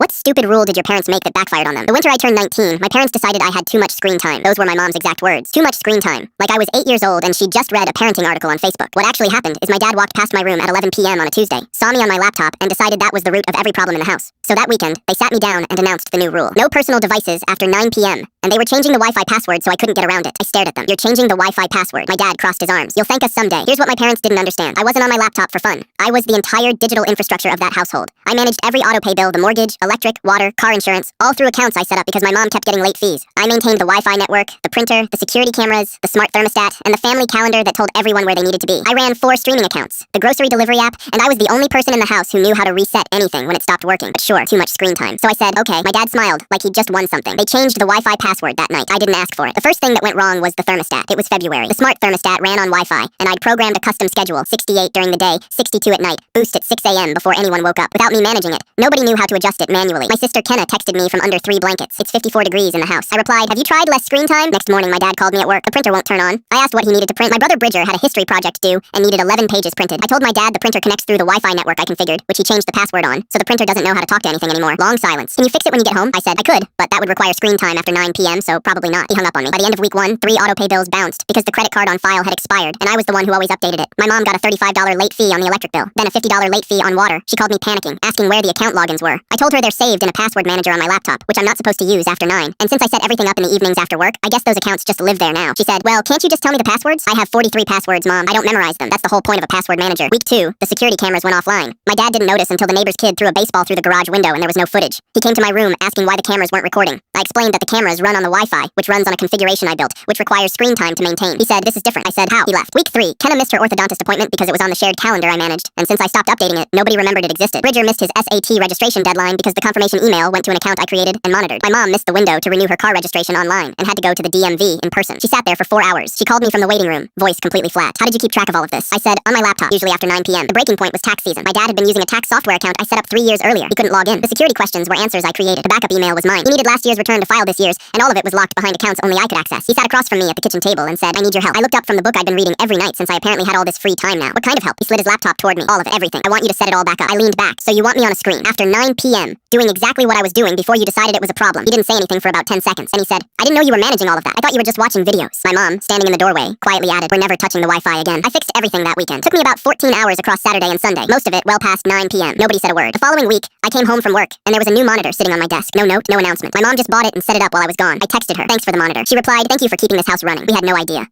What stupid rule did your parents make that backfired on them? The winter I turned 19, my parents decided I had too much screen time. Those were my mom's exact words. Too much screen time. Like I was 8 years old and she'd just read a parenting article on Facebook. What actually happened is my dad walked past my room at 11 p.m. on a Tuesday, saw me on my laptop, and decided that was the root of every problem in the house. So that weekend, they sat me down and announced the new rule. No personal devices after 9 p.m. And they were changing the Wi-Fi password so I couldn't get around it. I stared at them. You're changing the Wi-Fi password. My dad crossed his arms. You'll thank us someday. Here's what my parents didn't understand. I wasn't on my laptop for fun. I was the entire digital infrastructure of that household. I managed every auto-pay bill, the mortgage, electric, water, car insurance, all through accounts I set up because my mom kept getting late fees. I maintained the Wi-Fi network, the printer, the security cameras, the smart thermostat, and the family calendar that told everyone where they needed to be. I ran 4 streaming accounts, the grocery delivery app, and I was the only person in the house who knew how to reset anything when it stopped working. But sure, too much screen time. So I said, okay. My dad smiled, like he'd just won something. They changed the Wi-Fi password that night. I didn't ask for it. The first thing that went wrong was the thermostat. It was February. The smart thermostat ran on Wi-Fi, and I'd programmed a custom schedule, 68 during the day, 62 at night, boost at 6 a.m. before anyone woke up. Without me managing it, nobody knew how to adjust it manually. My sister Kenna texted me from under 3 blankets. It's 54 degrees in the house. I replied, have you tried less screen time? Next morning, my dad called me at work. The printer won't turn on. I asked what he needed to print. My brother Bridger had a history project due and needed 11 pages printed. I told my dad the printer connects through the Wi-Fi network I configured, which he changed the password on, so the printer doesn't know how to talk to anything anymore. Long silence. Can you fix it when you get home? I said I could, but that would require screen time after 9 p.m., so probably not. He hung up on me. By the end of week 1, 3 auto-pay bills bounced because the credit card on file had expired, and I was the one who always updated it. My mom got a $35 late fee on the electric bill, then a $50 late fee on water. She called me panicking, asking where the account logins were. I told her they're saved in a password manager on my laptop, which I'm not supposed to use after 9. And since I set everything up in the evenings after work, I guess those accounts just live there now. She said, well, can't you just tell me the passwords? I have 43 passwords, Mom. I don't memorize them. That's the whole point of a password manager. Week 2, the security cameras went offline. My dad didn't notice until the neighbor's kid threw a baseball through the garage window and there was no footage. He came to my room asking why the cameras weren't recording. I explained that the cameras run on the Wi-Fi, which runs on a configuration I built, which requires screen time to maintain. He said, this is different. I said, how? He left. Week 3, Kenna missed her orthodontist appointment because it was on the shared calendar I managed, and since I stopped updating it, nobody remembered it existed. Bridger missed his SAT registration deadline because the confirmation email went to an account I created and monitored. My mom missed the window to renew her car registration online and had to go to the DMV in person. She sat there for 4 hours. She called me from the waiting room, voice completely flat. How did you keep track of all of this? I said, on my laptop, usually after 9 p.m. The breaking point was tax season. My dad had been using a tax software account I set up 3 years earlier. He couldn't log in. The security questions were answers I created. The backup email was mine. He needed last year's return to file this year's, and all of it was locked behind accounts only I could access. He sat across from me at the kitchen table and said, I need your help. I looked up from the book I'd been reading every night since I apparently had all this free time now. What kind of help? He slid his laptop toward me. All of it, everything. I want you to set it all back up. I leaned back. So you want me on a screen after 9 p.m. doing exactly what I was doing before you decided it was a problem. He didn't say anything for about 10 seconds. And he said, I didn't know you were managing all of that. I thought you were just watching videos. My mom, standing in the doorway, quietly added, we're never touching the Wi-Fi again. I fixed everything that weekend. Took me about 14 hours across Saturday and Sunday. Most of it well past 9 p.m. Nobody said a word. The following week, I came home from work, and there was a new monitor sitting on my desk. No note, no announcement. My mom just bought it and set it up while I was gone. I texted her, thanks for the monitor. She replied, thank you for keeping this house running. We had no idea.